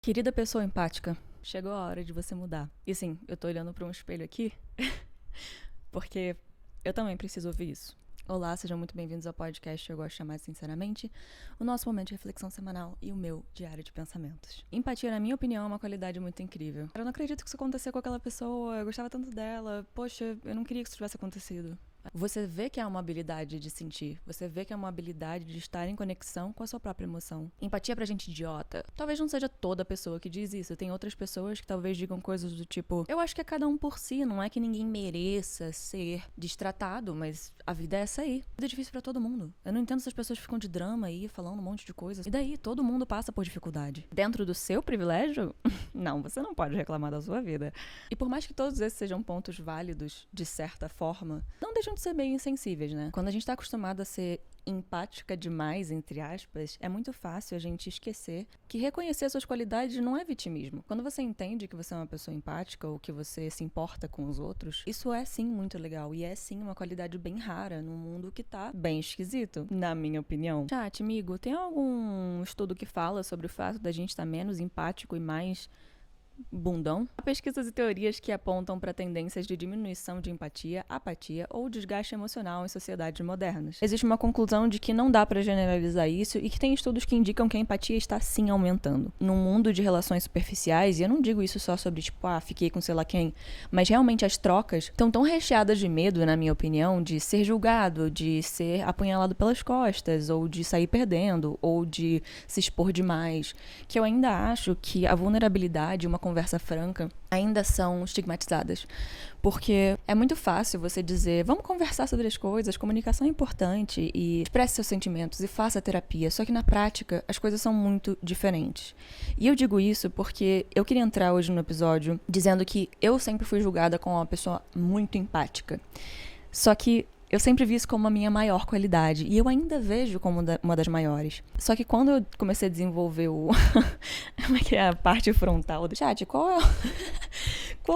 Querida pessoa empática, chegou a hora de você mudar. E sim, eu tô olhando pra um espelho aqui, porque eu também preciso ouvir isso. Olá, sejam muito bem-vindos ao podcast Eu Gosto de Chamar Sinceramente, o nosso momento de reflexão semanal e o meu diário de pensamentos. Empatia, na minha opinião, é uma qualidade muito incrível. Eu não acredito que isso aconteceu com aquela pessoa, eu gostava tanto dela, poxa, eu não queria que isso tivesse acontecido. Você vê que é uma habilidade de sentir, você vê que é uma habilidade de estar em conexão com a sua própria emoção. Empatia pra gente idiota. Talvez não seja toda pessoa que diz isso, tem outras pessoas que talvez digam coisas do tipo, eu acho que é cada um por si, não é que ninguém mereça ser destratado, mas a vida é essa aí. A vida é difícil pra todo mundo. Eu não entendo se as pessoas ficam de drama aí, falando um monte de coisas. E daí, todo mundo passa por dificuldade. Dentro do seu privilégio? Não, você não pode reclamar da sua vida. E por mais que todos esses sejam pontos válidos, de certa forma, não deixam de ser meio insensíveis, né? Quando a gente tá acostumado a ser empática demais, entre aspas, é muito fácil a gente esquecer que reconhecer suas qualidades não é vitimismo. Quando você entende que você é uma pessoa empática ou que você se importa com os outros, isso é sim muito legal e é sim uma qualidade bem rara num mundo que tá bem esquisito, na minha opinião. Chat, amigo, tem algum estudo que fala sobre o fato da gente estar menos empático e mais bundão? Há pesquisas e teorias que apontam para tendências de diminuição de empatia, apatia ou desgaste emocional em sociedades modernas. Existe uma conclusão de que não dá para generalizar isso e que tem estudos que indicam que a empatia está sim aumentando. Num mundo de relações superficiais, e eu não digo isso só sobre tipo, fiquei com sei lá quem, mas realmente as trocas estão tão recheadas de medo, na minha opinião, de ser julgado, de ser apunhalado pelas costas, ou de sair perdendo, ou de se expor demais, que eu ainda acho que a vulnerabilidade, uma conversa franca, ainda são estigmatizadas. Porque é muito fácil você dizer, vamos conversar sobre as coisas, comunicação é importante, e expresse seus sentimentos e faça terapia. Só que na prática, as coisas são muito diferentes. E eu digo isso porque eu queria entrar hoje no episódio dizendo que eu sempre fui julgada como uma pessoa muito empática. Só que eu sempre vi isso como a minha maior qualidade. E eu ainda vejo como uma das maiores. Só que quando eu comecei a desenvolver o... Como é que é a parte frontal do chat? Qual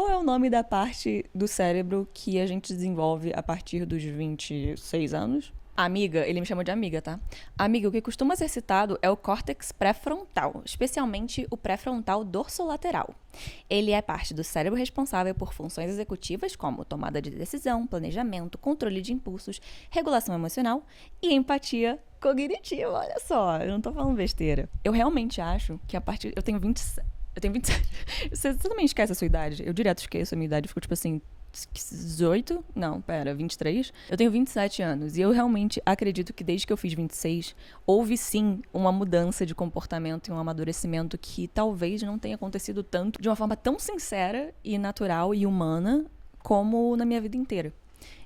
é o nome da parte do cérebro que a gente desenvolve a partir dos 26 anos? Amiga, ele me chamou de amiga, tá? Amiga, o que costuma ser citado é o córtex pré-frontal, especialmente o pré-frontal dorsolateral. Ele é parte do cérebro responsável por funções executivas como tomada de decisão, planejamento, controle de impulsos, regulação emocional e empatia cognitiva. Olha só, eu não tô falando besteira. Eu realmente acho que a partir... Eu tenho 27... Você também esquece a sua idade? Eu direto esqueço a minha idade. Fico tipo assim... 18? Não, pera, 23? Eu tenho 27 anos e eu realmente acredito que desde que eu fiz 26, houve sim uma mudança de comportamento e um amadurecimento que talvez não tenha acontecido tanto de uma forma tão sincera e natural e humana como na minha vida inteira.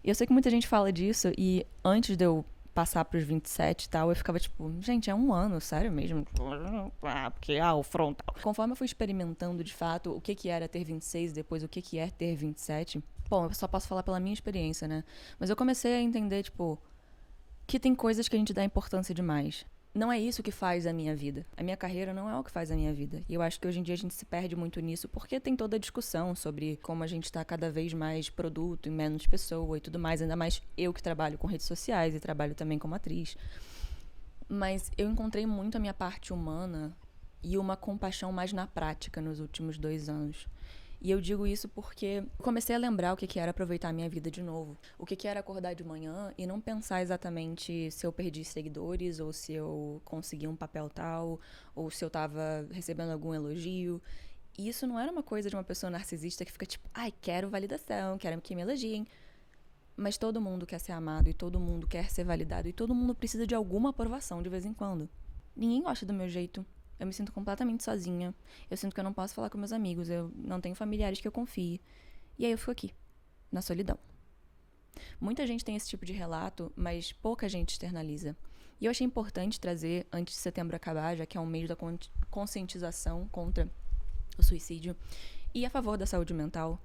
E eu sei que muita gente fala disso e antes de eu passar pros 27 e tal, eu ficava tipo, gente, é um ano, sério mesmo? Porque, o frontal. Conforme eu fui experimentando de fato o que era ter 26 e depois o que é ter 27, bom, eu só posso falar pela minha experiência, né? Mas eu comecei a entender, tipo, que tem coisas que a gente dá importância demais. Não é isso que faz a minha vida. A minha carreira não é o que faz a minha vida. E eu acho que hoje em dia a gente se perde muito nisso porque tem toda a discussão sobre como a gente tá cada vez mais produto e menos pessoa e tudo mais. Ainda mais eu que trabalho com redes sociais e trabalho também como atriz. Mas eu encontrei muito a minha parte humana e uma compaixão mais na prática nos últimos 2 anos. E eu digo isso porque eu comecei a lembrar o que era aproveitar a minha vida de novo. O que era acordar de manhã e não pensar exatamente se eu perdi seguidores, ou se eu consegui um papel tal, ou se eu tava recebendo algum elogio. E isso não era uma coisa de uma pessoa narcisista que fica tipo, quero validação, quero que me elogiem. Mas todo mundo quer ser amado, e todo mundo quer ser validado, e todo mundo precisa de alguma aprovação de vez em quando. Ninguém gosta do meu jeito. Eu me sinto completamente sozinha. Eu sinto que eu não posso falar com meus amigos. Eu não tenho familiares que eu confie. E aí eu fico aqui, na solidão. Muita gente tem esse tipo de relato, mas pouca gente externaliza. E eu achei importante trazer, antes de setembro acabar, já que é um mês da conscientização contra o suicídio e a favor da saúde mental.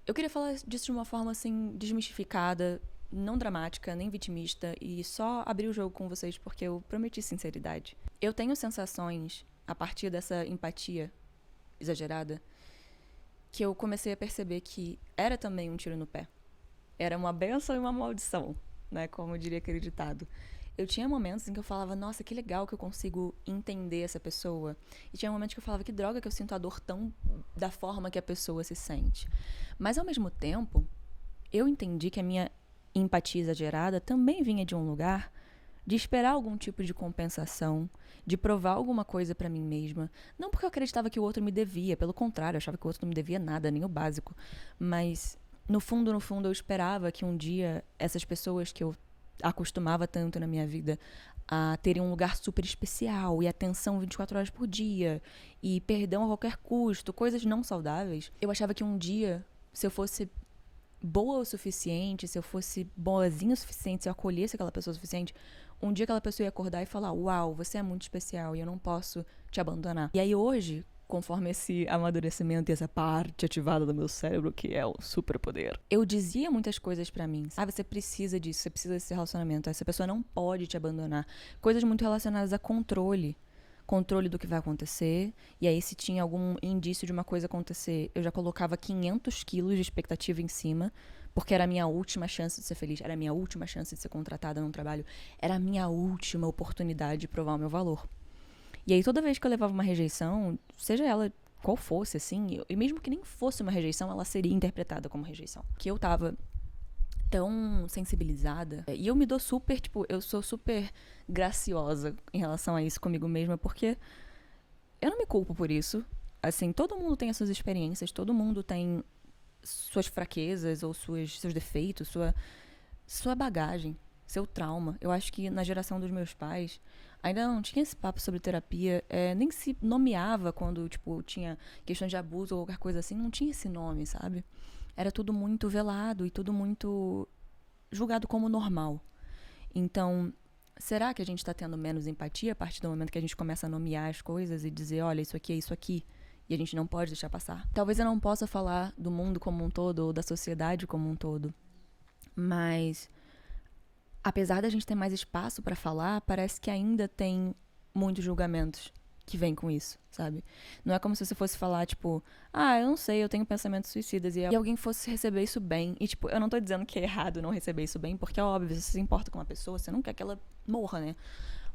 Eu queria falar disso de uma forma, assim, desmistificada, não dramática, nem vitimista, e só abrir o jogo com vocês porque eu prometi sinceridade. Eu tenho sensações, a partir dessa empatia exagerada, que eu comecei a perceber que era também um tiro no pé. Era uma bênção e uma maldição, né? Como diria aquele ditado. Eu tinha momentos em que eu falava, nossa, que legal que eu consigo entender essa pessoa. E tinha momentos que eu falava, que droga que eu sinto a dor tão da forma que a pessoa se sente. Mas ao mesmo tempo, eu entendi que a minha empatia exagerada também vinha de um lugar de esperar algum tipo de compensação, de provar alguma coisa pra mim mesma. Não porque eu acreditava que o outro me devia, pelo contrário, eu achava que o outro não me devia nada, nem o básico. Mas, no fundo, eu esperava que um dia essas pessoas que eu acostumava tanto na minha vida a terem um lugar super especial e atenção 24 horas por dia e perdão a qualquer custo, coisas não saudáveis. Eu achava que um dia, se eu fosse boa o suficiente, se eu fosse boazinha o suficiente, se eu acolhesse aquela pessoa o suficiente, um dia aquela pessoa ia acordar e falar, uau, você é muito especial e eu não posso te abandonar. E aí hoje, conforme esse amadurecimento e essa parte ativada do meu cérebro, que é o superpoder, eu dizia muitas coisas pra mim. Ah, você precisa disso, você precisa desse relacionamento, essa pessoa não pode te abandonar. Coisas muito relacionadas a controle. Controle do que vai acontecer. E aí, se tinha algum indício de uma coisa acontecer, eu já colocava 500 quilos de expectativa em cima, porque era a minha última chance de ser feliz, era a minha última chance de ser contratada num trabalho, era a minha última oportunidade de provar o meu valor. E aí, toda vez que eu levava uma rejeição, seja ela qual fosse, assim, e mesmo que nem fosse uma rejeição, ela seria interpretada como rejeição. Que eu tava tão sensibilizada. E eu me dou super, tipo, eu sou super graciosa em relação a isso comigo mesma, porque eu não me culpo por isso. Assim, todo mundo tem as suas experiências, todo mundo tem suas fraquezas ou seus defeitos, sua bagagem, seu trauma. Eu acho que na geração dos meus pais ainda não tinha esse papo sobre terapia, nem se nomeava quando, tipo, tinha questão de abuso ou qualquer coisa assim, não tinha esse nome, sabe? Era tudo muito velado e tudo muito julgado como normal. Então, será que a gente está tendo menos empatia a partir do momento que a gente começa a nomear as coisas e dizer, olha, isso aqui é isso aqui, e a gente não pode deixar passar? Talvez eu não possa falar do mundo como um todo ou da sociedade como um todo, mas apesar da gente ter mais espaço para falar, parece que ainda tem muitos julgamentos que vem com isso, sabe? Não é como se você fosse falar, tipo, eu não sei, eu tenho pensamentos suicidas, e alguém fosse receber isso bem. E, tipo, eu não tô dizendo que é errado não receber isso bem, porque é óbvio, se você se importa com uma pessoa, você não quer que ela morra, né?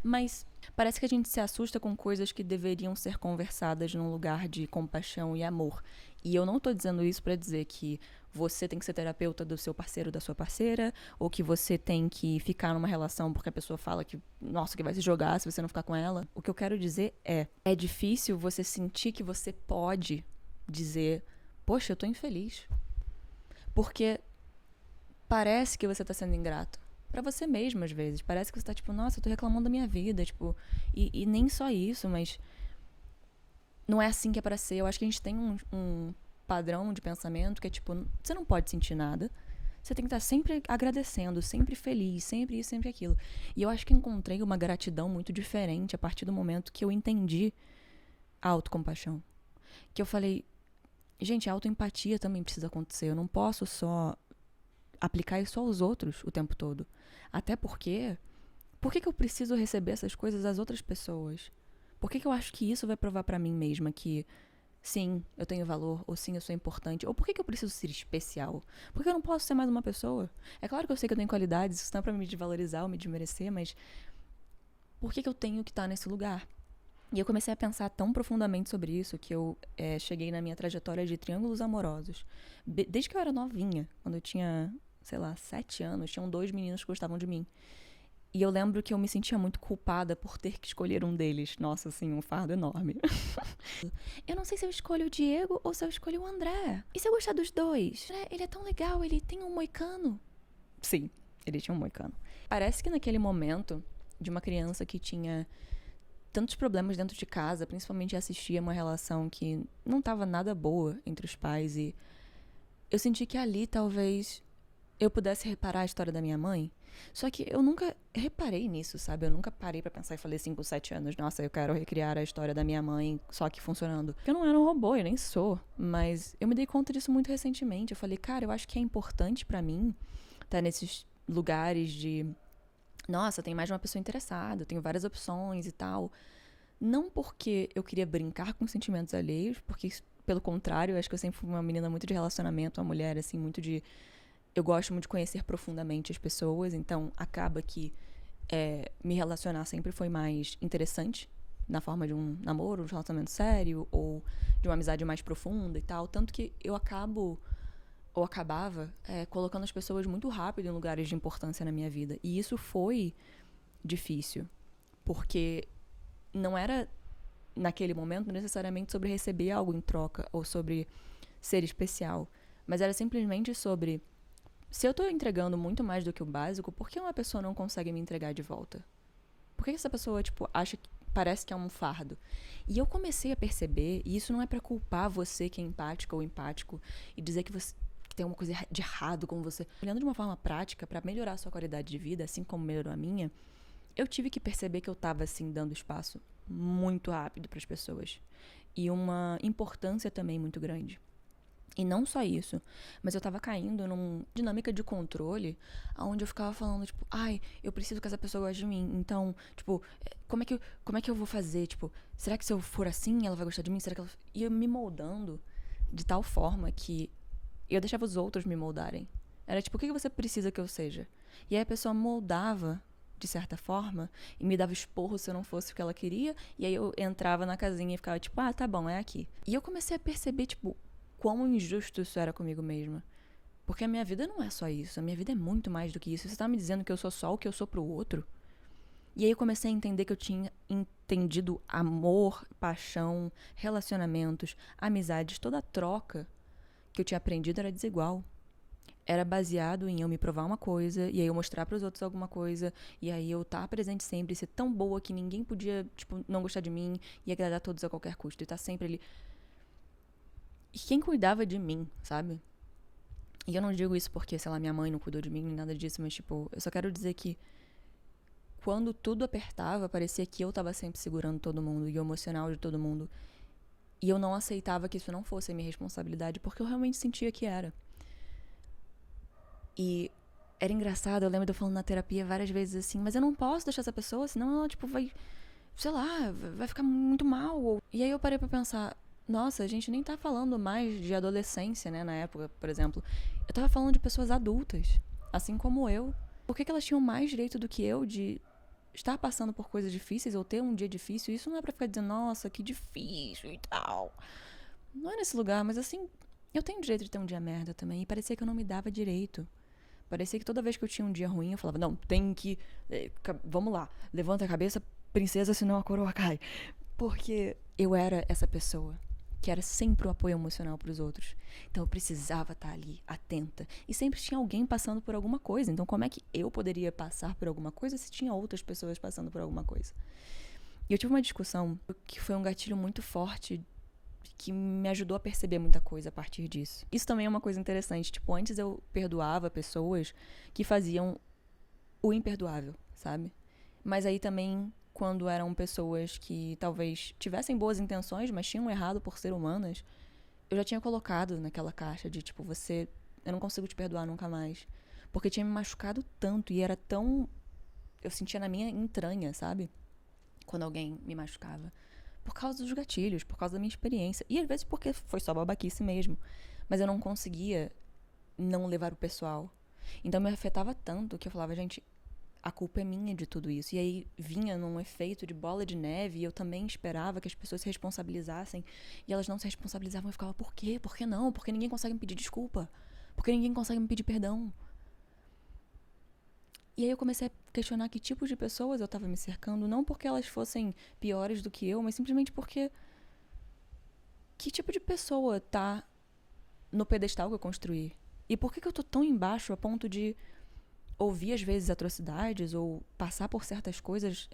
Mas parece que a gente se assusta com coisas que deveriam ser conversadas num lugar de compaixão e amor. E eu não tô dizendo isso pra dizer que você tem que ser terapeuta do seu parceiro, da sua parceira, ou que você tem que ficar numa relação porque a pessoa fala que, nossa, que vai se jogar se você não ficar com ela. O que eu quero dizer é difícil você sentir que você pode dizer, poxa, eu tô infeliz. Porque parece que você tá sendo ingrato. Pra você mesmo, às vezes. Parece que você tá, tipo, nossa, eu tô reclamando da minha vida, tipo, e nem só isso, mas não é assim que é pra ser. Eu acho que a gente tem um padrão de pensamento que é, tipo, você não pode sentir nada, você tem que estar sempre agradecendo, sempre feliz, sempre isso, sempre aquilo. E eu acho que encontrei uma gratidão muito diferente a partir do momento que eu entendi a autocompaixão. Que eu falei, gente, a autoempatia também precisa acontecer. Eu não posso só aplicar isso aos outros o tempo todo. Até porque, por que eu preciso receber essas coisas das outras pessoas? Por que eu acho que isso vai provar pra mim mesma que sim, eu tenho valor, ou sim, eu sou importante, ou por que eu preciso ser especial? Por que eu não posso ser mais uma pessoa? É claro que eu sei que eu tenho qualidades, isso não é pra me desvalorizar ou me desmerecer, mas por que eu tenho que estar nesse lugar? E eu comecei a pensar tão profundamente sobre isso que eu cheguei na minha trajetória de triângulos amorosos. Desde que eu era novinha, quando eu tinha, sei lá, 7 anos, tinham 2 meninos que gostavam de mim. E eu lembro que eu me sentia muito culpada por ter que escolher um deles. Nossa, assim, um fardo enorme. Eu não sei se eu escolho o Diego ou se eu escolho o André. E se eu gostar dos dois? Ele é tão legal, ele tem um moicano. Sim, ele tinha um moicano. Parece que naquele momento, de uma criança que tinha tantos problemas dentro de casa, principalmente assistia uma relação que não estava nada boa entre os pais, e eu senti que ali talvez eu pudesse reparar a história da minha mãe. Só que eu nunca reparei nisso, sabe? Eu nunca parei pra pensar e falei assim com 7 anos, nossa, eu quero recriar a história da minha mãe, só que funcionando. Porque eu não era um robô, eu nem sou. Mas eu me dei conta disso muito recentemente. Eu falei, cara, eu acho que é importante pra mim estar nesses lugares de, nossa, tem mais de uma pessoa interessada, eu tenho várias opções e tal. Não porque eu queria brincar com sentimentos alheios, porque, pelo contrário, eu acho que eu sempre fui uma menina muito de relacionamento, uma mulher, assim, muito de... Eu gosto muito de conhecer profundamente as pessoas, então acaba que me relacionar sempre foi mais interessante, na forma de um namoro, de um relacionamento sério, ou de uma amizade mais profunda e tal. Tanto que eu acabava colocando as pessoas muito rápido em lugares de importância na minha vida. E isso foi difícil, porque não era, naquele momento, necessariamente sobre receber algo em troca, ou sobre ser especial, mas era simplesmente sobre, se eu tô entregando muito mais do que o básico, por que uma pessoa não consegue me entregar de volta? Por que essa pessoa, acha que parece que é um fardo? E eu comecei a perceber, e isso não é pra culpar você que é empática ou empático, e dizer que você que tem alguma coisa de errado com você. Olhando de uma forma prática, pra melhorar a sua qualidade de vida, assim como melhorou a minha, eu tive que perceber que eu tava, assim, dando espaço muito rápido pras pessoas. E uma importância também muito grande. E não só isso, mas eu tava caindo numa dinâmica de controle, onde eu ficava falando, ai, eu preciso que essa pessoa goste de mim, então, como é que eu vou fazer? Será que se eu for assim, ela vai gostar de mim? Será que ela... E eu me moldando de tal forma que eu deixava os outros me moldarem. Era o que você precisa que eu seja? E aí a pessoa moldava, de certa forma, e me dava esporro se eu não fosse o que ela queria, e aí eu entrava na casinha e ficava tá bom, é aqui. E eu comecei a perceber, quão injusto isso era comigo mesma. Porque a minha vida não é só isso. A minha vida é muito mais do que isso. Você tá me dizendo que eu sou só o que eu sou pro outro? E aí eu comecei a entender que eu tinha entendido amor, paixão, relacionamentos, amizades, toda a troca que eu tinha aprendido era desigual. Era baseado em eu me provar uma coisa, e aí eu mostrar pros outros alguma coisa, e aí eu estar presente sempre, ser tão boa que ninguém podia, não gostar de mim, e agradar todos a qualquer custo, e estar sempre ali. E quem cuidava de mim, sabe? E eu não digo isso porque, sei lá, minha mãe não cuidou de mim, nem nada disso, mas, eu só quero dizer que quando tudo apertava, parecia que eu tava sempre segurando todo mundo e o emocional de todo mundo. E eu não aceitava que isso não fosse a minha responsabilidade, porque eu realmente sentia que era. E era engraçado, eu lembro de eu falando na terapia várias vezes assim, mas eu não posso deixar essa pessoa, senão ela, vai, sei lá, vai ficar muito mal. E aí eu parei pra pensar, nossa, a gente nem tá falando mais de adolescência, né, na época, por exemplo. Eu tava falando de pessoas adultas, assim como eu. Por que elas tinham mais direito do que eu de estar passando por coisas difíceis ou ter um dia difícil? Isso não é pra ficar dizendo, nossa, que difícil e tal. Não é nesse lugar, mas assim, eu tenho direito de ter um dia merda também. E parecia que eu não me dava direito. Parecia que toda vez que eu tinha um dia ruim, eu falava, não, tem que... vamos lá, levanta a cabeça, princesa, senão a coroa cai. Porque eu era essa pessoa que era sempre o apoio emocional pros outros. Então eu precisava estar ali, atenta. E sempre tinha alguém passando por alguma coisa. Então como é que eu poderia passar por alguma coisa se tinha outras pessoas passando por alguma coisa? E eu tive uma discussão que foi um gatilho muito forte, que me ajudou a perceber muita coisa a partir disso. Isso também é uma coisa interessante. Antes eu perdoava pessoas que faziam o imperdoável, sabe? Mas aí também, quando eram pessoas que talvez tivessem boas intenções, mas tinham errado por ser humanas, eu já tinha colocado naquela caixa de, eu não consigo te perdoar nunca mais. Porque tinha me machucado tanto e era tão... Eu sentia na minha entranha, sabe? Quando alguém me machucava. Por causa dos gatilhos, por causa da minha experiência. E às vezes porque foi só babaquice mesmo. Mas eu não conseguia não levar o pessoal. Então me afetava tanto que eu falava, gente, a culpa é minha de tudo isso. E aí vinha num efeito de bola de neve e eu também esperava que as pessoas se responsabilizassem. E elas não se responsabilizavam. Eu ficava, por quê? Por que não? Porque ninguém consegue me pedir desculpa. Porque ninguém consegue me pedir perdão. E aí eu comecei a questionar que tipos de pessoas eu tava me cercando, não porque elas fossem piores do que eu, mas simplesmente porque que tipo de pessoa tá no pedestal que eu construí? E por que eu tô tão embaixo a ponto de ouvir às vezes atrocidades ou passar por certas coisas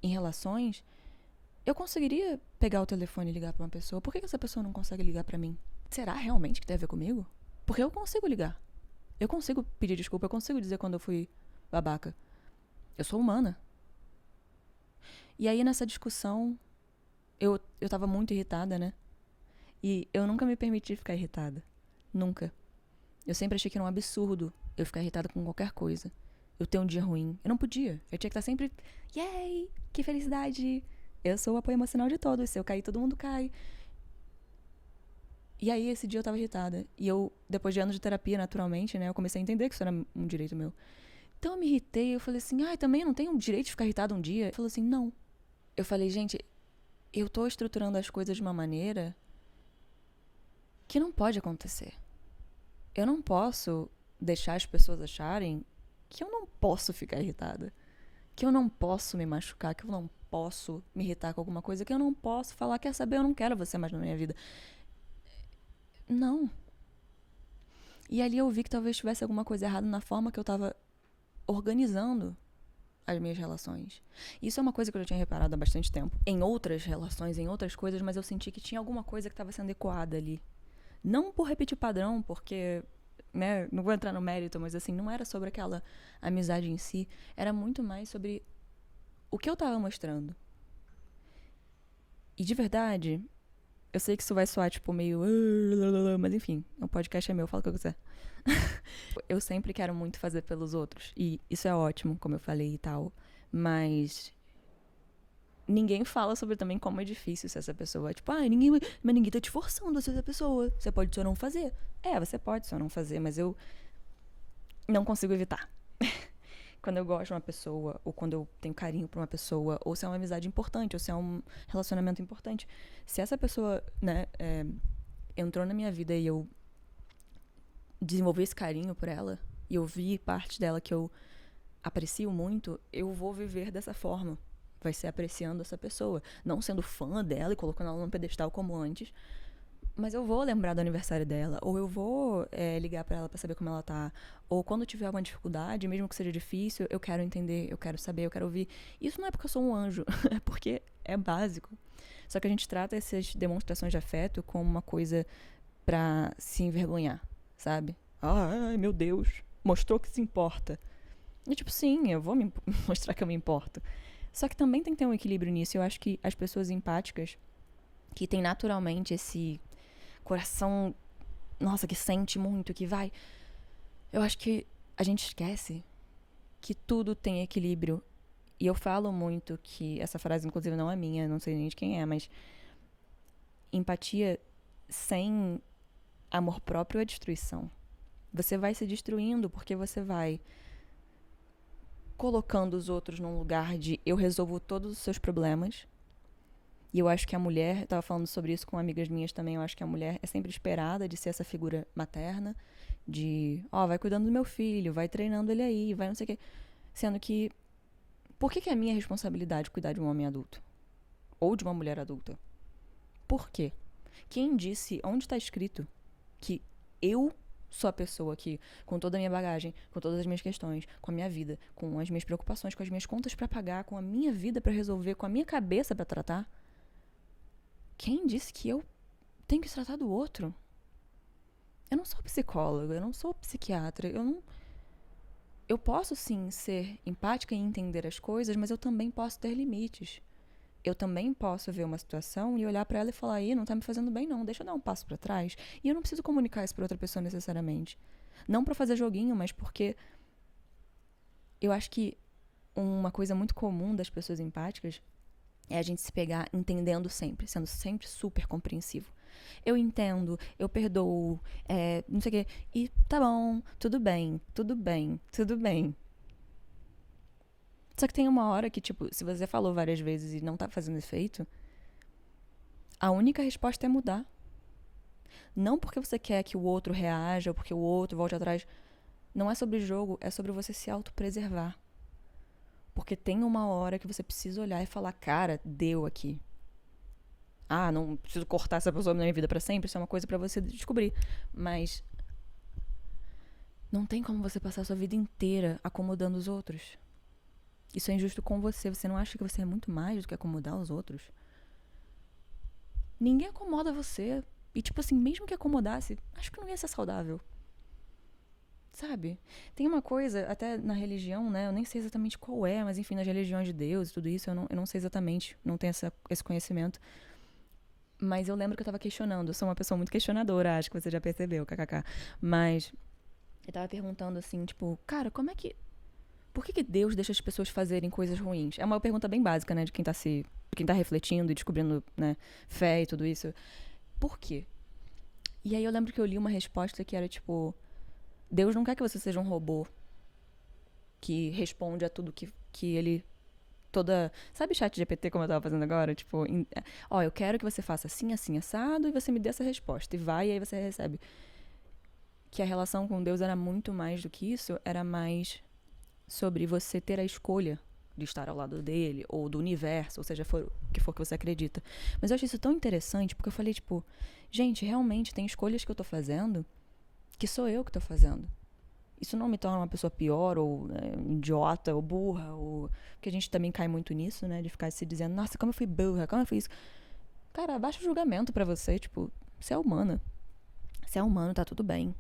em relações? Eu conseguiria pegar o telefone e ligar pra uma pessoa. Por que essa pessoa não consegue ligar pra mim? Será realmente que tem a ver comigo? Porque eu consigo ligar. Eu consigo pedir desculpa, eu consigo dizer quando eu fui babaca. Eu sou humana. E aí nessa discussão, eu tava muito irritada, né? E eu nunca me permiti ficar irritada. Nunca. Eu sempre achei que era um absurdo eu ficar irritada com qualquer coisa. Eu ter um dia ruim. Eu não podia. Eu tinha que estar sempre, yay, que felicidade. Eu sou o apoio emocional de todos. Se eu cair, todo mundo cai. E aí, esse dia eu tava irritada. E eu, depois de anos de terapia, naturalmente, né? Eu comecei a entender que isso era um direito meu. Então eu me irritei, eu falei assim, também eu não tenho o direito de ficar irritada um dia? Ele falou assim, não. Eu falei, gente, eu tô estruturando as coisas de uma maneira que não pode acontecer. Eu não posso deixar as pessoas acharem que eu não posso ficar irritada. Que eu não posso me machucar, que eu não posso me irritar com alguma coisa, que eu não posso falar, quer saber, eu não quero você mais na minha vida. Não. E ali eu vi que talvez tivesse alguma coisa errada na forma que eu tava organizando as minhas relações. Isso é uma coisa que eu já tinha reparado há bastante tempo. Em outras relações, em outras coisas, mas eu senti que tinha alguma coisa que estava sendo ecoada ali. Não por repetir padrão, porque, né, não vou entrar no mérito, mas assim, não era sobre aquela amizade em si. Era muito mais sobre o que eu tava mostrando. E de verdade, eu sei que isso vai soar tipo meio... Mas enfim, o podcast é meu, fala o que eu quiser. Eu sempre quero muito fazer pelos outros. E isso é ótimo, como eu falei e tal. Mas ninguém fala sobre também como é difícil ser essa pessoa. Tipo, mas ninguém tá te forçando a ser essa pessoa. Você pode só não fazer. Você pode só não fazer, mas eu não consigo evitar. Quando eu gosto de uma pessoa, ou quando eu tenho carinho por uma pessoa, ou se é uma amizade importante, ou se é um relacionamento importante. Se essa pessoa, né, entrou na minha vida e eu desenvolvi esse carinho por ela, e eu vi parte dela que eu aprecio muito, eu vou viver dessa forma. Vai ser apreciando essa pessoa. Não sendo fã dela e colocando ela num pedestal como antes, mas eu vou lembrar do aniversário dela, ou eu vou ligar pra ela pra saber como ela tá, ou quando tiver alguma dificuldade, mesmo que seja difícil, eu quero entender, eu quero saber, eu quero ouvir. Isso não é porque eu sou um anjo, é porque é básico. Só que a gente trata essas demonstrações de afeto como uma coisa pra se envergonhar, sabe? Ai, meu Deus, mostrou que se importa. E tipo, sim, eu vou me mostrar que eu me importo. Só que também tem que ter um equilíbrio nisso. Eu acho que as pessoas empáticas, que têm naturalmente esse coração, nossa, que sente muito, que vai... Eu acho que a gente esquece que tudo tem equilíbrio. E eu falo muito que, essa frase inclusive não é minha, não sei nem de quem é, mas empatia sem amor próprio é destruição. Você vai se destruindo porque você vai colocando os outros num lugar de eu resolvo todos os seus problemas. E eu acho que a mulher, eu tava falando sobre isso com amigas minhas também, eu acho que a mulher é sempre esperada de ser essa figura materna, de, vai cuidando do meu filho, vai treinando ele aí, vai não sei o quê. Sendo que, por que é minha responsabilidade cuidar de um homem adulto? Ou de uma mulher adulta? Por quê? Quem disse, onde está escrito que eu sou a pessoa que, com toda a minha bagagem, com todas as minhas questões, com a minha vida, com as minhas preocupações, com as minhas contas pra pagar, com a minha vida pra resolver, com a minha cabeça pra tratar, quem disse que eu tenho que tratar do outro? Eu não sou psicóloga, eu não sou psiquiatra, eu posso sim ser empática e entender as coisas, mas eu também posso ter limites. Eu também posso ver uma situação e olhar pra ela e falar, não tá me fazendo bem não, deixa eu dar um passo pra trás. E eu não preciso comunicar isso pra outra pessoa necessariamente. Não pra fazer joguinho, mas porque eu acho que uma coisa muito comum das pessoas empáticas é a gente se pegar entendendo sempre, sendo sempre super compreensivo. Eu entendo, eu perdoo, não sei o quê. E tá bom, tudo bem, tudo bem, tudo bem. Só que tem uma hora que, tipo, se você falou várias vezes e não tá fazendo efeito, a única resposta é mudar. Não porque você quer que o outro reaja ou porque o outro volte atrás. Não é sobre jogo, é sobre você se autopreservar. Porque tem uma hora que você precisa olhar e falar, cara, deu aqui. Não preciso cortar essa pessoa na minha vida pra sempre, isso é uma coisa pra você descobrir. Mas não tem como você passar a sua vida inteira acomodando os outros. Isso é injusto com você. Você não acha que você é muito mais do que acomodar os outros? Ninguém acomoda você. E tipo assim, mesmo que acomodasse, acho que não ia ser saudável. Sabe? Tem uma coisa, até na religião, né? Eu nem sei exatamente qual é, mas enfim, nas religiões de Deus e tudo isso, eu não sei exatamente, não tenho esse conhecimento. Mas eu lembro que eu tava questionando. Eu sou uma pessoa muito questionadora, acho que você já percebeu, kkk. Mas eu tava perguntando assim, tipo, cara, por que Deus deixa as pessoas fazerem coisas ruins? É uma pergunta bem básica, né? De quem tá refletindo e descobrindo, né, fé e tudo isso. Por quê? E aí eu lembro que eu li uma resposta que era tipo, Deus não quer que você seja um robô. que responde a tudo que ele toda... Sabe chat GPT como eu tava fazendo agora? Tipo, ó, eu quero que você faça assim, assim, assado, e você me dê essa resposta. E vai, e aí você recebe. Que a relação com Deus era muito mais do que isso, era mais sobre você ter a escolha de estar ao lado dele, ou do universo, ou seja, o que for que você acredita. Mas eu acho isso tão interessante, porque eu falei, tipo, gente, realmente tem escolhas que eu tô fazendo que sou eu que tô fazendo. Isso não me torna uma pessoa pior, ou idiota, ou burra, ou... Porque a gente também cai muito nisso, né? De ficar se dizendo, nossa, como eu fui burra, como eu fui isso. Cara, abaixa o julgamento pra você, tipo, você é humana. Você é humano, tá tudo bem.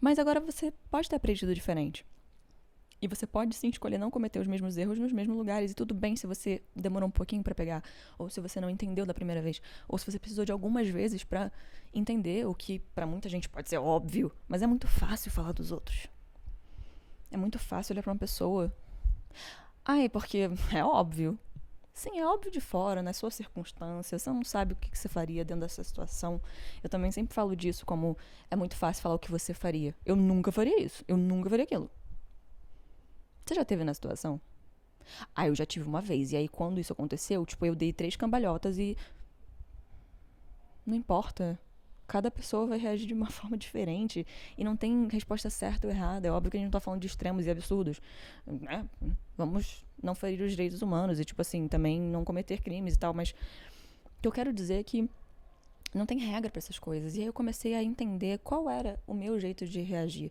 Mas agora você pode ter aprendido diferente. E você pode sim escolher não cometer os mesmos erros nos mesmos lugares. E tudo bem se você demorou um pouquinho pra pegar. Ou se você não entendeu da primeira vez. Ou se você precisou de algumas vezes pra entender o que pra muita gente pode ser óbvio. Mas é muito fácil falar dos outros. É muito fácil olhar pra uma pessoa. Ai, porque é óbvio. Sim, é óbvio de fora, nas suas circunstâncias. Você não sabe o que você faria dentro dessa situação. Eu também sempre falo disso como é muito fácil falar o que você faria. Eu nunca faria isso. Eu nunca faria aquilo. Você já teve na situação? Ah, eu já tive uma vez. E aí, quando isso aconteceu, tipo, eu dei 3 cambalhotas e... Não importa. Cada pessoa vai reagir de uma forma diferente. E não tem resposta certa ou errada. É óbvio que a gente não tá falando de extremos e absurdos. Né? Vamos não ferir os direitos humanos. E, tipo assim, também não cometer crimes e tal. Mas o que eu quero dizer é que não tem regra pra essas coisas. E aí eu comecei a entender qual era o meu jeito de reagir.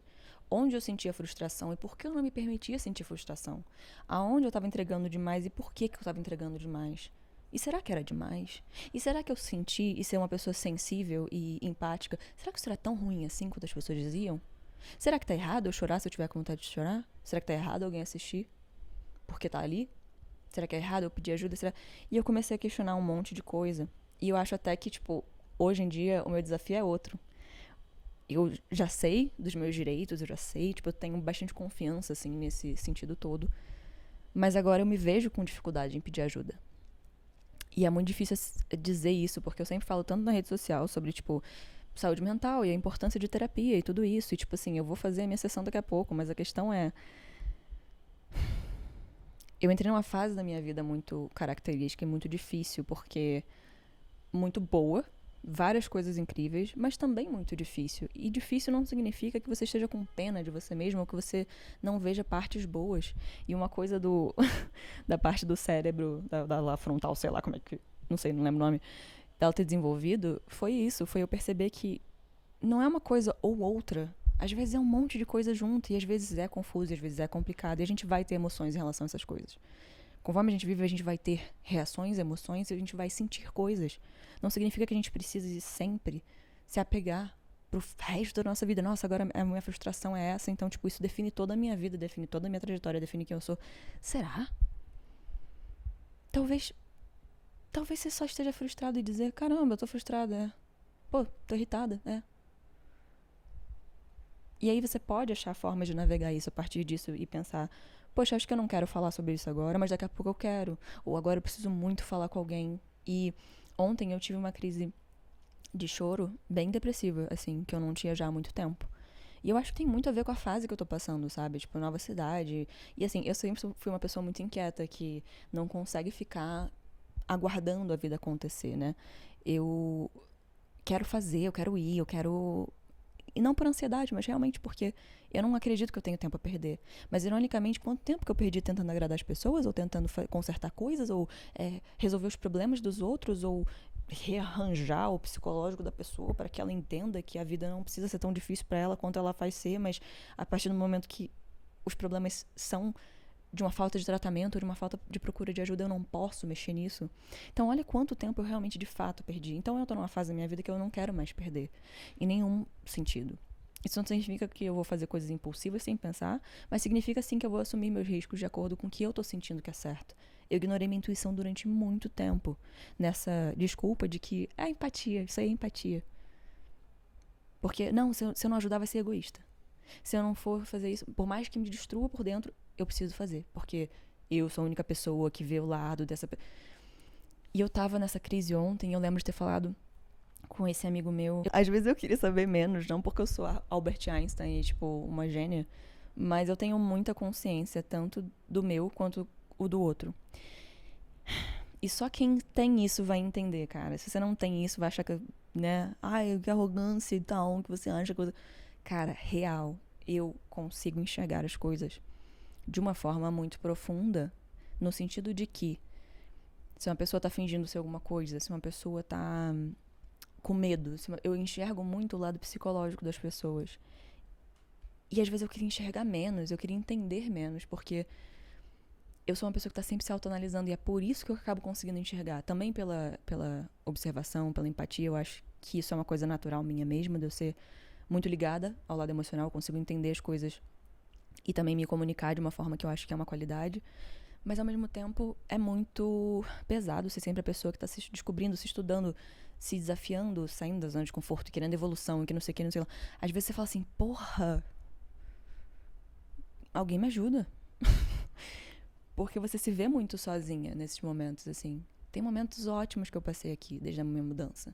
Onde eu sentia frustração e por que eu não me permitia sentir frustração. Aonde eu estava entregando demais e por que eu estava entregando demais. E será que era demais? E será que eu senti e ser uma pessoa sensível e empática, será que isso era tão ruim assim quanto as pessoas diziam? Será que tá errado eu chorar se eu tiver com vontade de chorar? Será que tá errado alguém assistir porque tá ali? Será que é errado eu pedir ajuda? E eu comecei a questionar um monte de coisa. E eu acho até que, tipo, hoje em dia o meu desafio é outro. Eu já sei dos meus direitos, eu já sei, tipo, eu tenho bastante confiança, assim, nesse sentido todo. Mas agora eu me vejo com dificuldade em pedir ajuda. E é muito difícil dizer isso, porque eu sempre falo tanto na rede social sobre, tipo, saúde mental e a importância de terapia e tudo isso. E, tipo assim, eu vou fazer a minha sessão daqui a pouco, mas a questão é... Eu entrei numa fase da minha vida muito característica e muito difícil, porque... Muito boa, várias coisas incríveis, mas também muito difícil. E difícil não significa que você esteja com pena de você mesmo ou que você não veja partes boas. E uma coisa do da parte do cérebro, da frontal, sei lá como é que... Não sei, não lembro o nome. Dela ter desenvolvido, foi isso. Foi eu perceber que não é uma coisa ou outra. Às vezes é um monte de coisa junto. E às vezes é confuso, e às vezes é complicado. E a gente vai ter emoções em relação a essas coisas. Conforme a gente vive, a gente vai ter reações, emoções, e a gente vai sentir coisas. Não significa que a gente precise sempre se apegar pro resto da nossa vida. Nossa, agora a minha frustração é essa, então, tipo, isso define toda a minha vida, define toda a minha trajetória, define quem eu sou. Será? Talvez você só esteja frustrado e dizer, caramba, eu tô frustrada, é. Pô, tô irritada, é. E aí você pode achar formas de navegar isso a partir disso e pensar, poxa, acho que eu não quero falar sobre isso agora, mas daqui a pouco eu quero. Ou agora eu preciso muito falar com alguém. E ontem eu tive uma crise de choro bem depressiva, assim, que eu não tinha já há muito tempo. E eu acho que tem muito a ver com a fase que eu tô passando, sabe? Tipo, nova cidade. E assim, eu sempre fui uma pessoa muito inquieta, que não consegue ficar aguardando a vida acontecer, né? Eu quero fazer, eu quero ir, eu quero... E não por ansiedade, mas realmente porque eu não acredito que eu tenho tempo a perder. Mas, ironicamente, quanto tempo que eu perdi tentando agradar as pessoas, ou tentando consertar coisas, ou resolver os problemas dos outros, ou rearranjar o psicológico da pessoa para que ela entenda que a vida não precisa ser tão difícil para ela quanto ela faz ser, mas a partir do momento que os problemas são de uma falta de tratamento, ou de uma falta de procura de ajuda, eu não posso mexer nisso. Então, olha quanto tempo eu realmente, de fato, perdi. Então, eu tô numa fase da minha vida que eu não quero mais perder. Em nenhum sentido. Isso não significa que eu vou fazer coisas impulsivas sem pensar, mas significa, sim, que eu vou assumir meus riscos de acordo com o que eu tô sentindo que é certo. Eu ignorei minha intuição durante muito tempo, nessa desculpa de que é empatia, isso aí é empatia. Porque, não, se eu não ajudar, vai ser egoísta. Se eu não for fazer isso, por mais que me destrua por dentro, eu preciso fazer. Porque eu sou a única pessoa que vê o lado dessa... E eu tava nessa crise ontem, eu lembro de ter falado com esse amigo meu. Às vezes eu queria saber menos, não porque eu sou a Albert Einstein e, tipo, uma gênia, Mas eu tenho muita consciência, tanto do meu quanto o do outro. E só quem tem isso vai entender, cara. Se você não tem isso, vai achar que, né? Ai, que arrogância e tal, que você acha coisa. Cara, real. Eu consigo enxergar as coisas de uma forma muito profunda, no sentido de que se uma pessoa tá fingindo ser alguma coisa, se uma pessoa tá com medo, eu enxergo muito o lado psicológico das pessoas. E às vezes eu queria enxergar menos, eu queria entender menos, porque eu sou uma pessoa que tá sempre se autoanalisando e é por isso que eu acabo conseguindo enxergar. Também pela observação, pela empatia, eu acho que isso é uma coisa natural minha mesma, de eu ser muito ligada ao lado emocional, eu consigo entender as coisas e também me comunicar de uma forma que eu acho que é uma qualidade. Mas ao mesmo tempo é muito pesado ser sempre a pessoa que tá se descobrindo, se estudando, se desafiando, saindo da zona de conforto, querendo evolução e que não sei o que, não sei lá. Às vezes você fala assim, porra, alguém me ajuda. Porque você se vê muito sozinha nesses momentos, assim. Tem momentos ótimos que eu passei aqui, desde a minha mudança.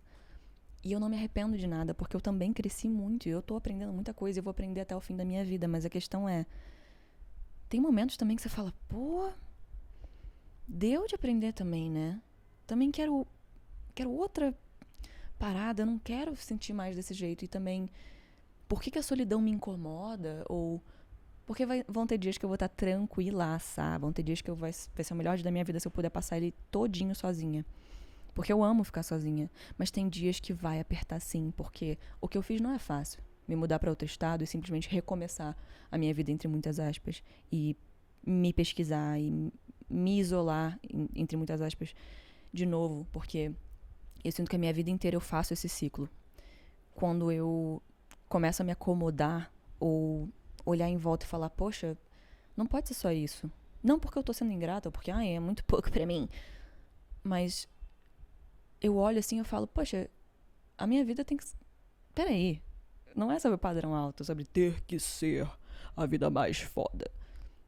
E eu não me arrependo de nada, porque eu também cresci muito e eu tô aprendendo muita coisa e eu vou aprender até o fim da minha vida. Mas a questão é, tem momentos também que você fala, pô, deu de aprender também, né? Também quero outra parada, eu não quero sentir mais desse jeito. E também, por que a solidão me incomoda? Ou porque vão ter dias que eu vou estar tranquilaça, vão ter dias que vai ser o melhor dia da minha vida se eu puder passar ele todinho sozinha. Porque eu amo ficar sozinha. Mas tem dias que vai apertar sim, porque o que eu fiz não é fácil. Me mudar para outro estado e simplesmente recomeçar a minha vida, entre muitas aspas. E me pesquisar e me isolar, entre muitas aspas, de novo. Porque eu sinto que a minha vida inteira eu faço esse ciclo. Quando eu começo a me acomodar ou olhar em volta e falar, poxa, não pode ser só isso. Não porque eu tô sendo ingrata, ou porque, é muito pouco pra mim. Mas eu olho assim e eu falo, poxa, a minha vida tem que... Peraí, não é sobre padrão alto, sobre ter que ser a vida mais foda.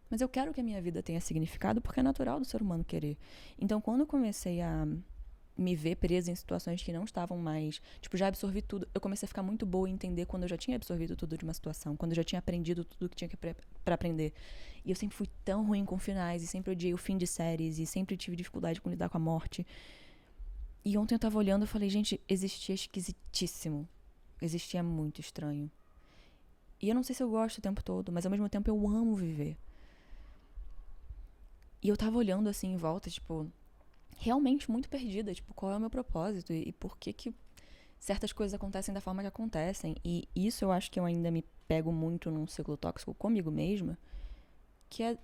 Mas eu quero que a minha vida tenha significado porque é natural do ser humano querer. Então, quando eu comecei a me ver presa em situações que não estavam mais... Tipo, já absorvi tudo. Eu comecei a ficar muito boa em entender quando eu já tinha absorvido tudo de uma situação. Quando eu já tinha aprendido tudo que tinha pra aprender. E eu sempre fui tão ruim com finais. E sempre odiei o fim de séries. E sempre tive dificuldade com lidar com a morte. E ontem eu tava olhando e falei, gente, existia esquisitíssimo. Existia muito estranho. E eu não sei se eu gosto o tempo todo. Mas ao mesmo tempo eu amo viver. E eu tava olhando assim em volta, tipo... realmente muito perdida, tipo, qual é o meu propósito e por que certas coisas acontecem da forma que acontecem. E isso eu acho que eu ainda me pego muito num ciclo tóxico comigo mesma, que é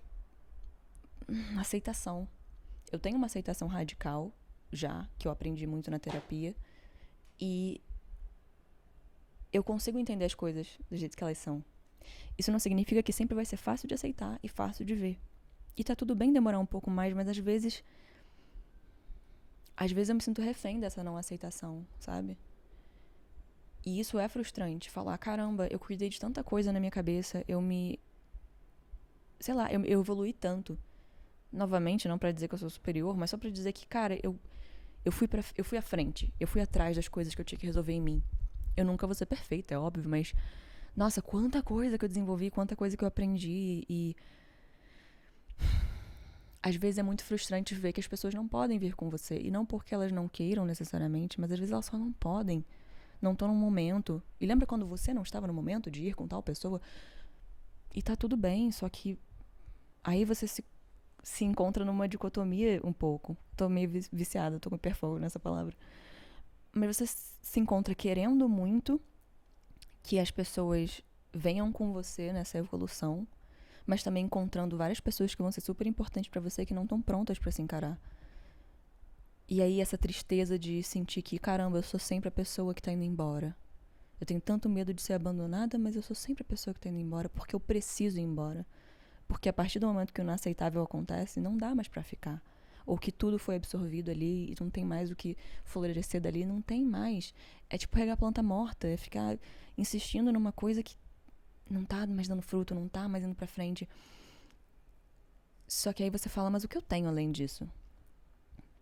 aceitação. Eu tenho uma aceitação radical já, que eu aprendi muito na terapia, e eu consigo entender as coisas do jeito que elas são. Isso não significa que sempre vai ser fácil de aceitar e fácil de ver. E tá tudo bem demorar um pouco mais, mas às vezes eu me sinto refém dessa não aceitação, sabe? E isso é frustrante, falar, caramba, eu cuidei de tanta coisa na minha cabeça, sei lá, eu evolui tanto. Novamente, não pra dizer que eu sou superior, mas só pra dizer que, cara, eu fui à frente, eu fui atrás das coisas que eu tinha que resolver em mim. Eu nunca vou ser perfeita, é óbvio, mas, nossa, quanta coisa que eu desenvolvi, quanta coisa que eu aprendi e... Às vezes é muito frustrante ver que as pessoas não podem vir com você. E não porque elas não queiram necessariamente, mas às vezes elas só não podem. Não estão no momento. E lembra quando você não estava no momento de ir com tal pessoa? E tá tudo bem, só que aí você se encontra numa dicotomia um pouco. Tô meio viciada, tô com hiperfogo nessa palavra. Mas você se encontra querendo muito que as pessoas venham com você nessa evolução, mas também encontrando várias pessoas que vão ser super importantes pra você que não estão prontas pra se encarar. E aí essa tristeza de sentir que, caramba, eu sou sempre a pessoa que tá indo embora. Eu tenho tanto medo de ser abandonada, mas eu sou sempre a pessoa que tá indo embora porque eu preciso ir embora. Porque a partir do momento que o inaceitável acontece, não dá mais pra ficar. Ou que tudo foi absorvido ali e não tem mais o que florescer dali, não tem mais. É tipo regar planta morta, é ficar insistindo numa coisa que não tá mais dando fruto, não tá mais indo pra frente. Só que aí você fala, mas o que eu tenho além disso?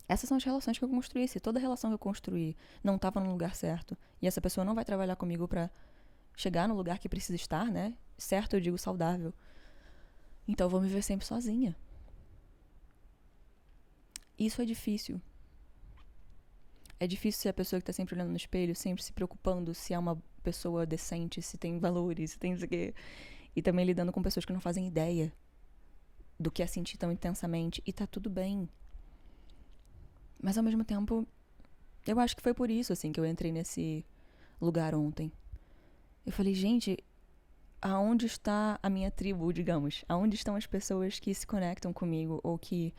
Essas são as relações que eu construí. Se toda relação que eu construí não tava no lugar certo, e essa pessoa não vai trabalhar comigo pra chegar no lugar que precisa estar, né? Certo, eu digo saudável. Então eu vou me ver sempre sozinha. Isso é difícil. É difícil ser a pessoa que tá sempre olhando no espelho, sempre se preocupando se é uma pessoa decente, se tem valores, se tem isso aqui. E também lidando com pessoas que não fazem ideia do que é sentir tão intensamente. E tá tudo bem. Mas ao mesmo tempo, eu acho que foi por isso, assim, que eu entrei nesse lugar ontem. Eu falei, gente, aonde está a minha tribo, digamos? Aonde estão as pessoas que se conectam comigo ou que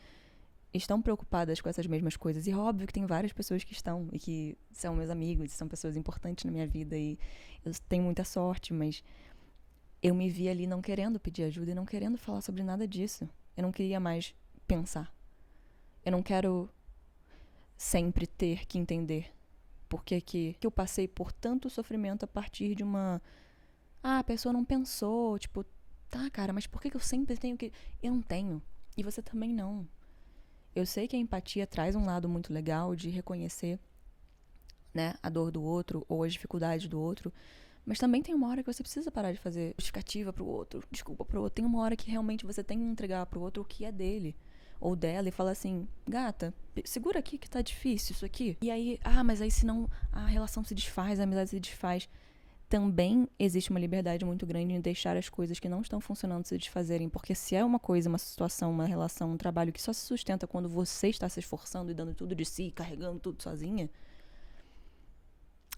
estão preocupadas com essas mesmas coisas? E óbvio que tem várias pessoas que estão e que são meus amigos, são pessoas importantes na minha vida e eu tenho muita sorte, mas eu me vi ali não querendo pedir ajuda e não querendo falar sobre nada disso. Eu não queria mais pensar. Eu não quero sempre ter que entender por que eu passei por tanto sofrimento a partir de uma... Ah, a pessoa não pensou, tipo... Tá, cara, mas por que eu sempre tenho que... Eu não tenho. E você também não. Eu sei que a empatia traz um lado muito legal de reconhecer, né, a dor do outro ou as dificuldades do outro, mas também tem uma hora que você precisa parar de fazer justificativa pro outro, desculpa pro outro. Tem uma hora que realmente você tem que entregar pro outro o que é dele ou dela e falar assim, gata, segura aqui que tá difícil isso aqui. E aí, mas aí senão a relação se desfaz, a amizade se desfaz. Também existe uma liberdade muito grande em deixar as coisas que não estão funcionando se desfazerem, porque se é uma coisa, uma situação, uma relação, um trabalho que só se sustenta quando você está se esforçando e dando tudo de si, carregando tudo sozinha,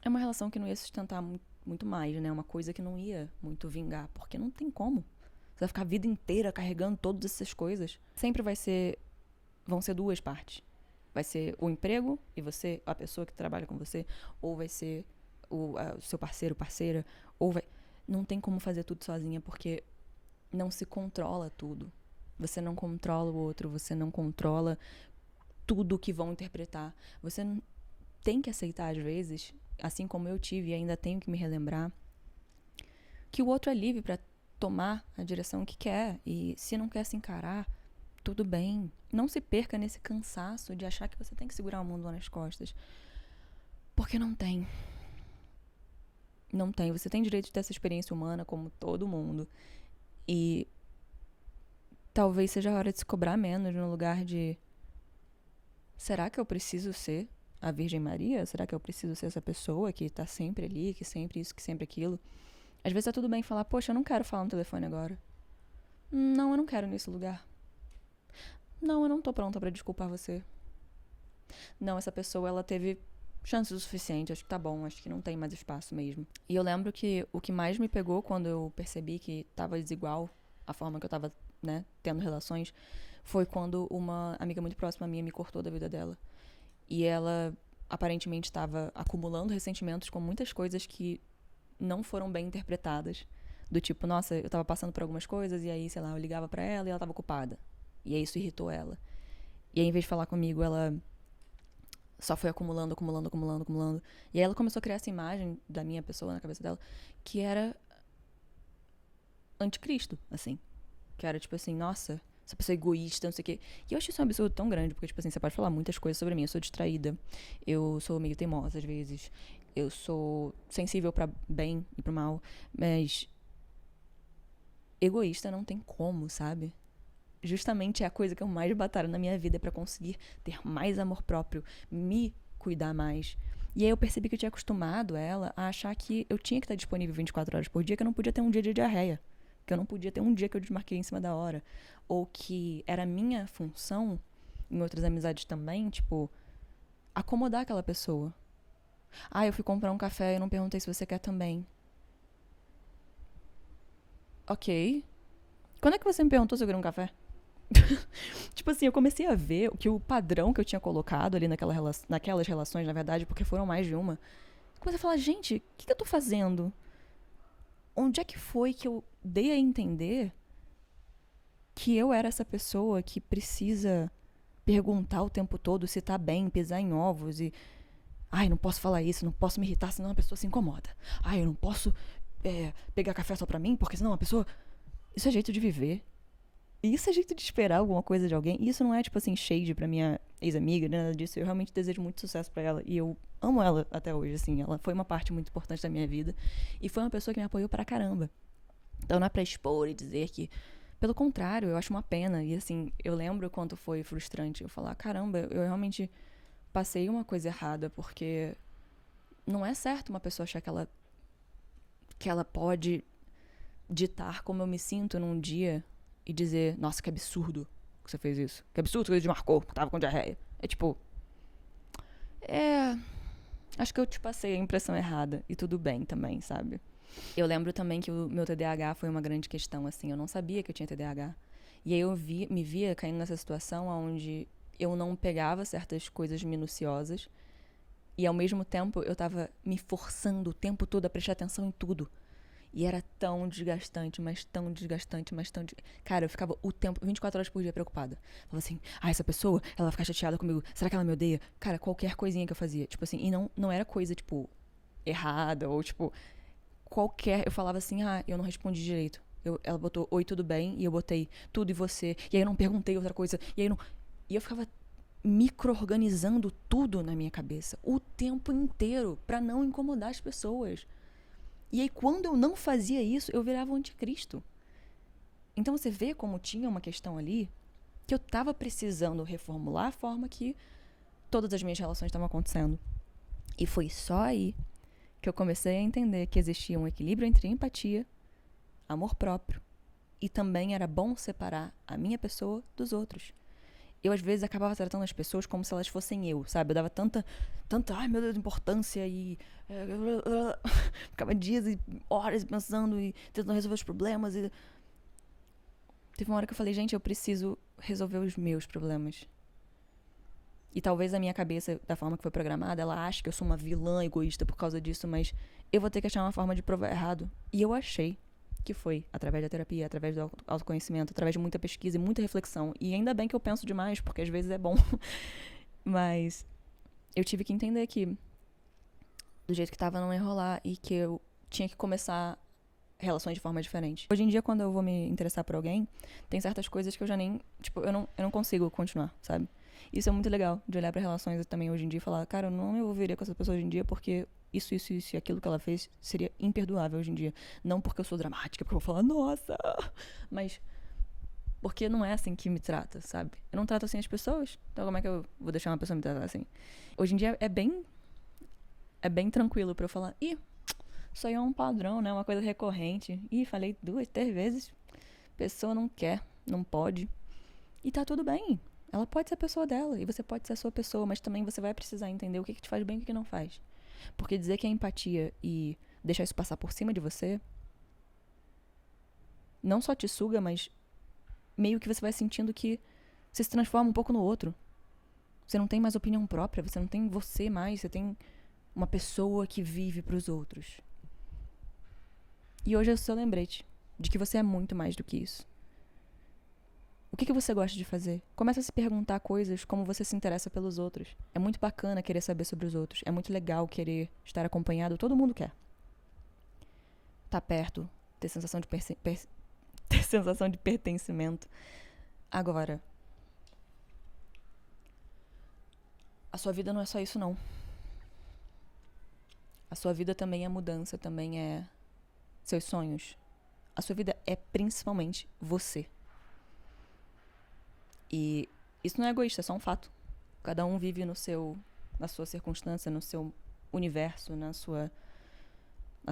é uma relação que não ia sustentar muito mais, né? Uma coisa que não ia muito vingar, porque não tem como. Você vai ficar a vida inteira carregando todas essas coisas. Sempre vão ser duas partes. Vai ser o emprego e você, a pessoa que trabalha com você, ou vai ser o seu parceiro, parceira, ou vai... Não tem como fazer tudo sozinha, porque não se controla tudo. Você não controla o outro, você não controla tudo que vão interpretar. Você tem que aceitar, às vezes, assim como eu tive e ainda tenho que me relembrar, que o outro é livre pra tomar a direção que quer. E se não quer se encarar, tudo bem. Não se perca nesse cansaço de achar que você tem que segurar o mundo lá nas costas. Porque não tem. Não tem. Você tem direito de ter essa experiência humana como todo mundo. E talvez seja a hora de se cobrar menos no lugar de... Será que eu preciso ser a Virgem Maria? Será que eu preciso ser essa pessoa que tá sempre ali, que sempre isso, que sempre aquilo? Às vezes tá tudo bem falar, poxa, eu não quero falar no telefone agora. Não, eu não quero nesse lugar. Não, eu não tô pronta pra desculpar você. Não, essa pessoa, ela teve chances o suficiente, acho que tá bom, acho que não tem mais espaço mesmo. E eu lembro que o que mais me pegou quando eu percebi que tava desigual a forma que eu tava, né, tendo relações, foi quando uma amiga muito próxima minha me cortou da vida dela. E ela aparentemente estava acumulando ressentimentos com muitas coisas que não foram bem interpretadas. Do tipo, nossa, eu tava passando por algumas coisas e aí, sei lá, eu ligava pra ela e ela tava ocupada. E aí isso irritou ela. E aí, em vez de falar comigo, ela só foi acumulando. E aí ela começou a criar essa imagem da minha pessoa na cabeça dela, que era anticristo, assim. Que era tipo assim, nossa, essa pessoa é egoísta, não sei o quê. E eu acho isso um absurdo tão grande, porque tipo assim, você pode falar muitas coisas sobre mim. Eu sou distraída, eu sou meio teimosa às vezes, eu sou sensível pra bem e pro mal, mas egoísta não tem como, sabe? Justamente é a coisa que eu mais batalho na minha vida, pra conseguir ter mais amor próprio, me cuidar mais. E aí eu percebi que eu tinha acostumado ela a achar que eu tinha que estar disponível 24 horas por dia, que eu não podia ter um dia de diarreia, que eu não podia ter um dia que eu desmarquei em cima da hora, ou que era minha função, em outras amizades também, tipo, acomodar aquela pessoa. Eu fui comprar um café e eu não perguntei se você quer também. Ok. Quando é que você me perguntou se eu queria um café? Tipo assim, eu comecei a ver que o padrão que eu tinha colocado ali naquelas relações, na verdade, porque foram mais de uma. Comecei a falar, gente, o que eu tô fazendo? Onde é que foi que eu dei a entender que eu era essa pessoa que precisa perguntar o tempo todo se tá bem, pisar em ovos e... não posso falar isso, não posso me irritar, senão a pessoa se incomoda. Eu não posso pegar café só pra mim, porque senão a pessoa... Isso é jeito de viver. E isso é jeito de esperar alguma coisa de alguém. E isso não é, tipo assim, shade pra minha ex-amiga, nada disso. Eu realmente desejo muito sucesso pra ela. E eu amo ela até hoje, assim. Ela foi uma parte muito importante da minha vida. E foi uma pessoa que me apoiou pra caramba. Então não é pra expor e dizer que... Pelo contrário, eu acho uma pena. E assim, eu lembro quanto foi frustrante eu falar, caramba, eu realmente passei uma coisa errada, porque não é certo uma pessoa achar que ela pode ditar como eu me sinto num dia e dizer, nossa, que absurdo que você fez isso. Que absurdo que você desmarcou, tava com diarreia. É tipo, acho que eu te passei a impressão errada. E tudo bem também, sabe? Eu lembro também que o meu TDAH foi uma grande questão, assim. Eu não sabia que eu tinha TDAH. E aí eu me via caindo nessa situação onde eu não pegava certas coisas minuciosas e ao mesmo tempo eu tava me forçando o tempo todo a prestar atenção em tudo. E era tão desgastante, mas tão desgastante, mas tão... Cara, eu ficava o tempo, 24 horas por dia preocupada. Falava assim, essa pessoa, ela vai ficar chateada comigo. Será que ela me odeia? Cara, qualquer coisinha que eu fazia. Tipo assim, e não era coisa, tipo, errada ou, tipo, qualquer... Eu falava assim, eu não respondi direito. Ela botou, oi, tudo bem? E eu botei, tudo e você. E aí eu não perguntei outra coisa. E aí eu não... E eu ficava micro-organizando tudo na minha cabeça o tempo inteiro pra não incomodar as pessoas. E aí, quando eu não fazia isso, eu virava o anticristo. Então, você vê como tinha uma questão ali que eu tava precisando reformular a forma que todas as minhas relações estavam acontecendo. E foi só aí que eu comecei a entender que existia um equilíbrio entre empatia, amor próprio, e também era bom separar a minha pessoa dos outros. Eu, às vezes, acabava tratando as pessoas como se elas fossem eu, sabe? Eu dava tanta, ai meu Deus, importância e... ficava dias e horas pensando e tentando resolver os problemas e... Teve uma hora que eu falei, gente, eu preciso resolver os meus problemas. E talvez a minha cabeça, da forma que foi programada, ela ache que eu sou uma vilã egoísta por causa disso, mas eu vou ter que achar uma forma de provar errado. E eu achei que foi através da terapia, através do autoconhecimento, através de muita pesquisa e muita reflexão. E ainda bem que eu penso demais, porque às vezes é bom. Mas eu tive que entender que do jeito que tava não ia rolar e que eu tinha que começar relações de forma diferente. Hoje em dia, quando eu vou me interessar por alguém, tem certas coisas que eu já nem... Tipo, eu não consigo continuar, sabe? Isso é muito legal, de olhar pra relações também hoje em dia e falar, cara, eu não me envolveria com essa pessoa hoje em dia porque isso e aquilo que ela fez seria imperdoável hoje em dia. Não porque eu sou dramática, porque eu vou falar, nossa! Mas porque não é assim que me trata, sabe? Eu não trato assim as pessoas, então como é que eu vou deixar uma pessoa me tratar assim? Hoje em dia é bem tranquilo pra eu falar, isso aí é um padrão, né? Uma coisa recorrente. Falei 2, 3 vezes. Pessoa não quer, não pode. E tá tudo bem. Ela pode ser a pessoa dela e você pode ser a sua pessoa, mas também você vai precisar entender o que te faz bem e o que não faz. Porque dizer que é empatia e deixar isso passar por cima de você não só te suga, mas meio que você vai sentindo que você se transforma um pouco no outro. Você não tem mais opinião própria, você não tem você mais, você tem uma pessoa que vive pros outros. E hoje é o seu lembrete de que você é muito mais do que isso. O que você gosta de fazer? Começa a se perguntar coisas como você se interessa pelos outros. É muito bacana querer saber sobre os outros. É muito legal querer estar acompanhado. Todo mundo quer. Tá perto. Ter sensação de ter sensação de pertencimento. Agora, a sua vida não é só isso, não. A sua vida também é mudança, também é seus sonhos. A sua vida é principalmente você. E isso não é egoísta, é só um fato. Cada um vive na sua circunstância, no seu universo, nas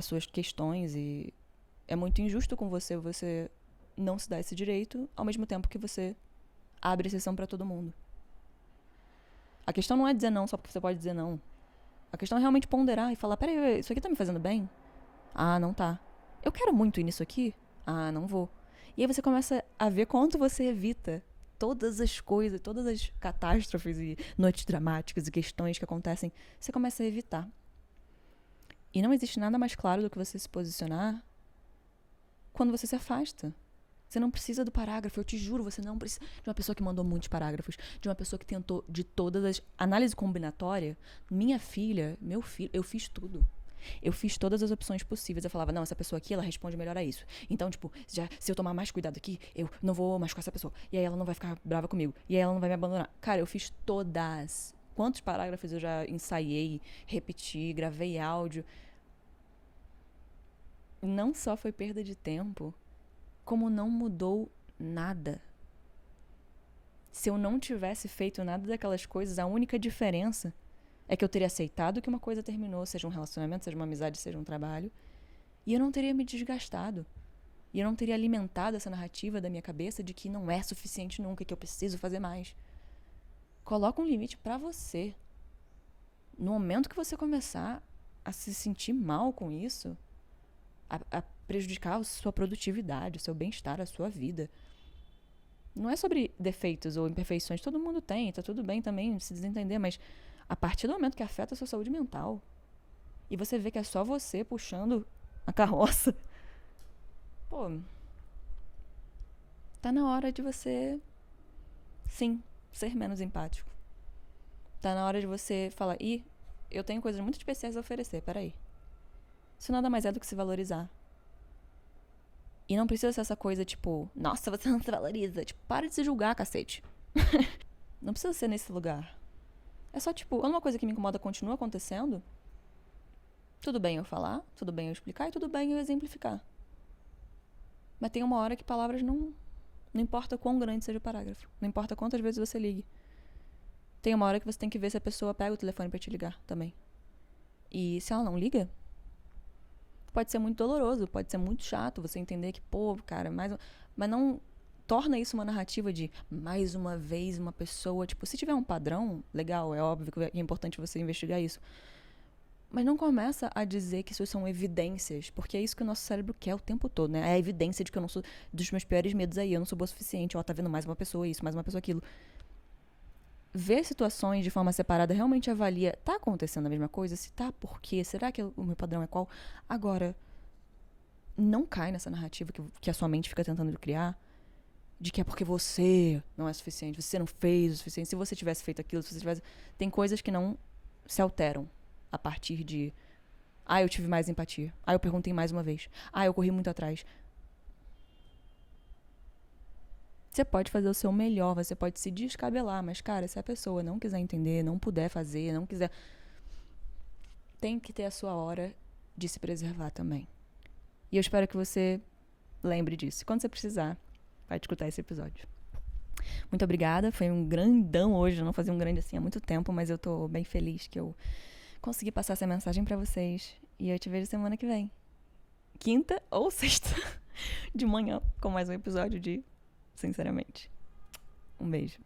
suas questões. E é muito injusto com você não se dar esse direito, ao mesmo tempo que você abre exceção pra todo mundo. A questão não é dizer não só porque você pode dizer não. A questão é realmente ponderar e falar, peraí, isso aqui tá me fazendo bem? Ah, não tá. Eu quero muito ir nisso aqui? Ah, não vou. E aí você começa a ver quanto você evita todas as coisas, todas as catástrofes e noites dramáticas e questões que acontecem, você começa a evitar. E não existe nada mais claro do que você se posicionar quando você se afasta. Você não precisa do parágrafo, eu te juro, você não precisa de uma pessoa que mandou muitos parágrafos, de uma pessoa que tentou de todas as... Análise combinatória, minha filha, meu filho, eu fiz tudo. Eu fiz todas as opções possíveis. Eu falava, não, essa pessoa aqui, ela responde melhor a isso. Então, tipo, se eu tomar mais cuidado aqui, eu não vou machucar essa pessoa. E aí ela não vai ficar brava comigo. E aí ela não vai me abandonar. Cara, eu fiz todas. Quantos parágrafos eu já ensaiei, repeti, gravei áudio. Não só foi perda de tempo, como não mudou nada. Se eu não tivesse feito nada daquelas coisas, a única diferença é que eu teria aceitado que uma coisa terminou, seja um relacionamento, seja uma amizade, seja um trabalho, e eu não teria me desgastado. E eu não teria alimentado essa narrativa da minha cabeça de que não é suficiente nunca, que eu preciso fazer mais. Coloca um limite pra você. No momento que você começar a se sentir mal com isso, a prejudicar a sua produtividade, o seu bem-estar, a sua vida. Não é sobre defeitos ou imperfeições. Todo mundo tem, tá tudo bem também se desentender, mas a partir do momento que afeta a sua saúde mental e você vê que é só você puxando a carroça, pô, tá na hora de você, sim, ser menos empático. Tá na hora de você falar, eu tenho coisas muito especiais a oferecer, peraí. Isso nada mais é do que se valorizar. E não precisa ser essa coisa, tipo, nossa, você não se valoriza. Tipo, para de se julgar, cacete. Não precisa ser nesse lugar. É só, tipo, quando uma coisa que me incomoda continua acontecendo, tudo bem eu falar, tudo bem eu explicar e tudo bem eu exemplificar. Mas tem uma hora que palavras não importa quão grande seja o parágrafo. Não importa quantas vezes você ligue. Tem uma hora que você tem que ver se a pessoa pega o telefone pra te ligar também. E se ela não liga, pode ser muito doloroso, pode ser muito chato você entender que, pô, cara, mas não torna isso uma narrativa de mais uma vez uma pessoa, tipo, se tiver um padrão, legal, é óbvio que é importante você investigar isso. Mas não começa a dizer que isso são evidências, porque é isso que o nosso cérebro quer o tempo todo, né? É a evidência de que eu não sou, dos meus piores medos aí, eu não sou boa o suficiente, ó, tá vendo mais uma pessoa isso, mais uma pessoa aquilo. Ver situações de forma separada realmente avalia, tá acontecendo a mesma coisa? Se tá, por quê? Será que o meu padrão é qual? Agora, não cai nessa narrativa que a sua mente fica tentando criar, de que é porque você não é suficiente, você não fez o suficiente. Se você tivesse feito aquilo, se você tivesse... Tem coisas que não se alteram a partir de... eu tive mais empatia. Eu perguntei mais uma vez. Eu corri muito atrás. Você pode fazer o seu melhor, você pode se descabelar, mas, cara, se a pessoa não quiser entender, não puder fazer, não quiser... Tem que ter a sua hora de se preservar também. E eu espero que você lembre disso. Quando você precisar, vai escutar esse episódio. Muito obrigada, foi um grandão hoje, eu não fazia um grande assim há muito tempo, mas eu tô bem feliz que eu consegui passar essa mensagem pra vocês. E eu te vejo semana que vem. Quinta ou sexta de manhã, com mais um episódio de Sinceramente. Um beijo.